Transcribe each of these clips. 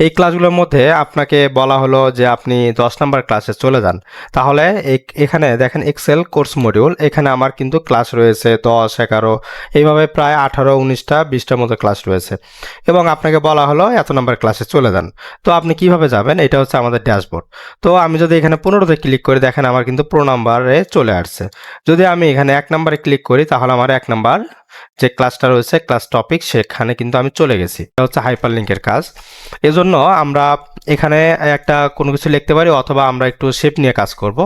এই ক্লাসগুলোর মধ্যে আপনাকে বলা হলো যে আপনি 10 নাম্বার ক্লাসে চলে যান। তাহলে এখানে দেখেন এক্সেল কোর্স মডিউল, এখানে আমার কিন্তু ক্লাস রয়েছে 10, 11, এইভাবে প্রায় 18, 19টা 20টার মতো ক্লাস রয়েছে এবং আপনাকে বলা হলো এত নাম্বার ক্লাসে চলে যান। তো আপনি কিভাবে যাবেন? এটা হচ্ছে আমাদের ড্যাশবোর্ড। তো আমি যদি এখানে 15তে ক্লিক করি, দেখেন আমার কিন্তু প্রো নাম্বারে চলে আসছে। যদি আমি এখানে 1 নাম্বারে ক্লিক করি, তাহলে আমার 1 নাম্বার যে ক্লাসটা রয়েছে ক্লাস টপিক, সেখানে কিন্তু আমি চলে গেছি। এটা হচ্ছে হাইপার লিঙ্কের কাজ। এজন্য আমরা এখানে একটা কোনো কিছু লিখতে পারি, অথবা আমরা একটু শেপ নিয়ে কাজ করব।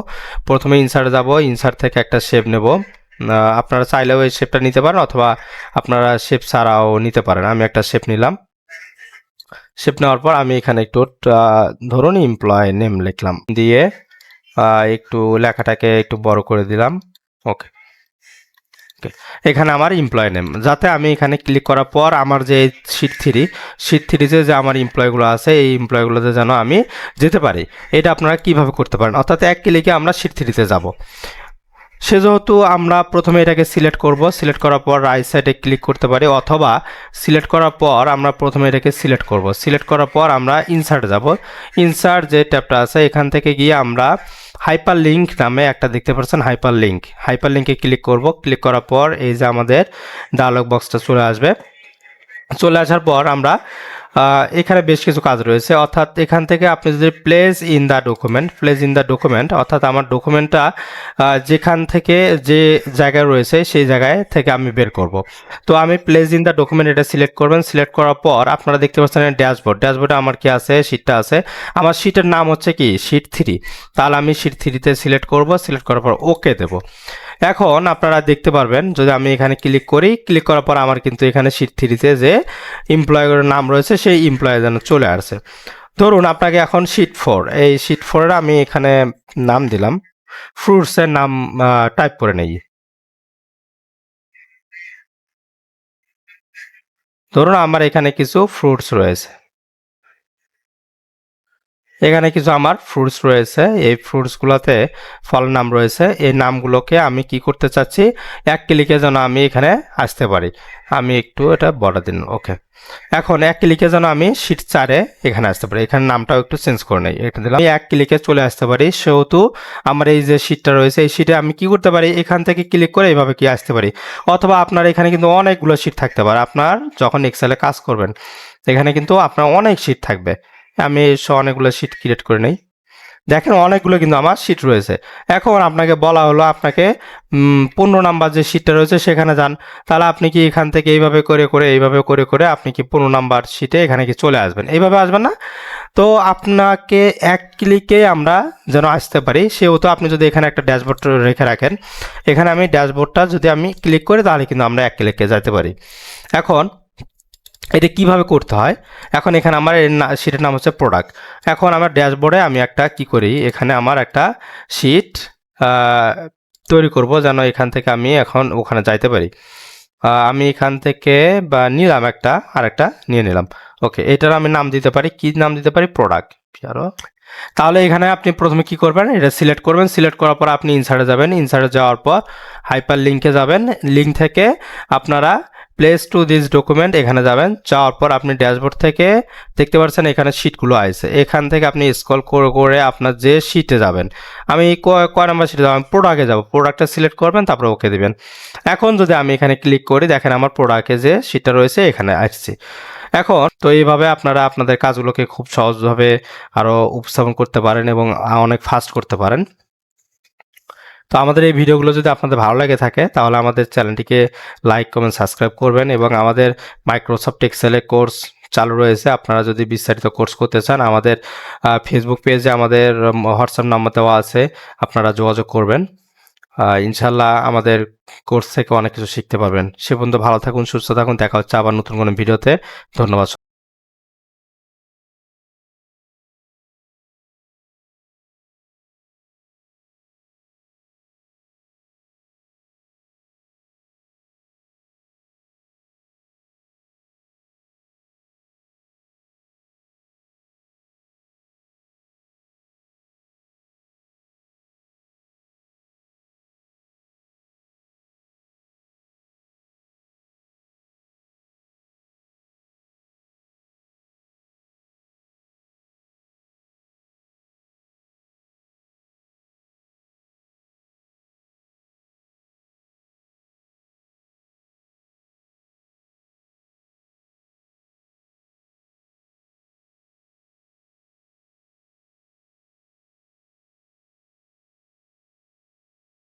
প্রথমে ইনসার্টে যাব, ইনসার্ট থেকে একটা শেপ নেব। আপনারা চাইলেও এই শেপটা নিতে পারেন, অথবা আপনারা শেপ ছাড়াও নিতে পারেন। আমি একটা শেপ নিলাম। শেপ নেওয়ার পর আমি এখানে একটু ধরুন এমপ্লয় নেম লিখলাম, দিয়ে একটু লেখাটাকে একটু বড় করে দিলাম। ওকে, এখানে আমার এমপ্লয় নেম, যাতে আমি এখানে ক্লিক করার পর আমার যে শিট থ্রিতে যে আমার এমপ্লয়গুলো আছে, এই এমপ্লয়গুলোতে যেন আমি যেতে পারি। এটা আপনারা কিভাবে করতে পারেন, অর্থাৎ এক ক্লিকে আমরা শিট থ্রিতে যাব। সেহেতু আমরা প্রথমে এটাকে সিলেক্ট করব, সিলেক্ট করার পর রাইট সাইডে ক্লিক করতে পারি, অথবা সিলেক্ট করার পর আমরা প্রথমে এটাকে সিলেক্ট করব। সিলেক্ট করার পর আমরা ইনসার্টে যাব। ইনসার্ট যে ট্যাবটা আছে, এখান থেকে গিয়ে আমরা হাইপার লিঙ্ক নামে একটা দেখতে পাচ্ছেন, হাইপার লিঙ্কে ক্লিক করব। ক্লিক করার পর এই যে আমাদের ডায়লগ বক্সটা চলে আসবে। চলে আসার পর আমরা এখানে বেশ কিছু কাজ রয়েছে, অর্থাৎ এখান থেকে আপনি যদি প্লেস ইন দ্য ডকুমেন্ট, অর্থাৎ আমার ডকুমেন্টটা যেখান থেকে যে জায়গায় রয়েছে সেই জায়গায় থেকে আমি বের করব। তো আমি প্লেস ইন দ্য ডকুমেন্ট এটা সিলেক্ট করবেন। সিলেক্ট করার পর আপনারা দেখতে পাচ্ছেন ড্যাশবোর্ডে আমার কি আছে, শিটটা আছে। আমার শিটের নাম হচ্ছে কি, শিট 3। তাহলে আমি শিট 3তে সিলেক্ট করব। সিলেক্ট করার পর ওকে দেব। এখন আপনারা দেখতে পারবেন, যদি আমি এখানে ক্লিক করি, ক্লিক করার পর আমার কিন্তু এখানে শিট 3তে যে এমপ্লয়ের নাম রয়েছে সেই এমপ্লয় যেন চলে আসছে। ধরুন আপনাকে এখন শিট 4, এই শিট 4 আমি এখানে নাম দিলাম, ফ্রুটসের নাম টাইপ করে নেই। ধরুন আমার এখানে কিছু ফ্রুটস রয়েছে, এখানে কিছু আমার ফ্রুটস রয়েছে, এই ফ্রুটসগুলোতে ফল নাম রয়েছে। এই নামগুলোকে আমি কি করতে চাচ্ছি, এক ক্লিকে যেন আমি এখানে আসতে পারি। আমি একটু এটা বড় দিন। ওকে, এখন এক ক্লিকে যেন আমি শিট 4-এ এখানে আসতে পারি। এখানে নামটাও একটু চেঞ্জ করে নেই, এটা দিলাম। আমি এক ক্লিকে চলে আসতে পারি। সেহেতু আমার এই যে শিটটা রয়েছে, এই শিটে আমি কি করতে পারি, এখান থেকে ক্লিক করে এইভাবে কি আসতে পারি। অথবা আপনার এখানে কিন্তু অনেকগুলো শিট থাকতে পারে। আপনার যখন এক্সেলে কাজ করবেন, এখানে কিন্তু আপনার অনেক শিট থাকবে। আমি অনেকগুলো শিট ক্রিয়েট করে নেই। দেখেন অনেকগুলো কিন্তু আমার শিট রয়েছে। এখন আপনাকে বলা হলো আপনাকে 15 নাম্বার যে শিটটা রয়েছে সেখানে যান। তাহলে আপনি কি এখান থেকে এইভাবে করে আপনি কি 15 নাম্বার শিটে এখানে কি চলে আসবেন? এইভাবে আসবেন না। তো আপনাকে এক ক্লিকে আমরা যেন আসতে পারি, সেহেতু আপনি যদি এখানে একটা ড্যাশবোর্ড রেখে রাখেন, এখানে আমি ড্যাশবোর্ডটা যদি আমি ক্লিক করি, তাহলে কিন্তু আমরা এক ক্লিকে যেতে পারি। এখন এটা কিভাবে করতে হয়, এখন এখানে আমার শিটের নাম হচ্ছে প্রোডাক্ট। এখন আমার ড্যাশবোর্ডে আমি একটা কি করি, এখানে আমার একটা শিট তৈরি করব, যেন এখান থেকে আমি এখন ওখানে যাইতে পারি। আমি এখান থেকে বা নিলাম আরেকটা নিয়ে নিলাম। ওকে, এটার আমি নাম দিতে পারি, কি নাম দিতে পারি, প্রোডাক্ট। আরো তাহলে এখানে আপনি প্রথমে কি করবেন, এটা সিলেক্ট করবেন। সিলেক্ট করার পর আপনি ইনসার্টে যাবেন। ইনসার্টে যাওয়ার পর হাইপার লিঙ্কে যাবেন। লিঙ্ক থেকে আপনারা প্লেস টু দিস ডকুমেন্ট এখানে যাবেন। যাওয়ার পর আপনি ড্যাশবোর্ড থেকে দেখতে পাচ্ছেন এখানে শিটগুলো আছে। এখান থেকে আপনি স্ক্রল করে করে আপনার যে শিটে যাবেন, আমি কয় নাম্বার শিটে যাবো, প্রোডাক্টে যাবো। প্রোডাক্টটা সিলেক্ট করবেন, তারপরে ওকে দিবেন। এখন যদি আমি এখানে ক্লিক করি, দেখেন আমার প্রোডাক্টে যে শিটটা রয়েছে এখানে আসছে। এখন তো এইভাবে আপনারা আপনাদের কাজগুলোকে খুব সহজভাবে আরও উপস্থাপন করতে পারেন এবং অনেক ফাস্ট করতে পারেন। তো আমাদের এই ভিডিওগুলো যদি আপনাদের ভালো লেগে থাকে, তাহলে আমাদের চ্যানেলটিকে লাইক, কমেন্ট, সাবস্ক্রাইব করবেন। এবং আমাদের মাইক্রোসফট এক্সেলে কোর্স চালু রয়েছে। আপনারা যদি বিস্তারিত কোর্স করতে চান, আমাদের ফেসবুক পেজে আমাদের হোয়াটসঅ্যাপ নাম্বার দেওয়া আছে, আপনারা যোগাযোগ করবেন। ইনশাল্লাহ আমাদের কোর্স থেকে অনেক কিছু শিখতে পারবেন। সে পর্যন্ত ভালো থাকুন, সুস্থ থাকুন। দেখা হচ্ছে আবার নতুন কোনো ভিডিওতে। ধন্যবাদ।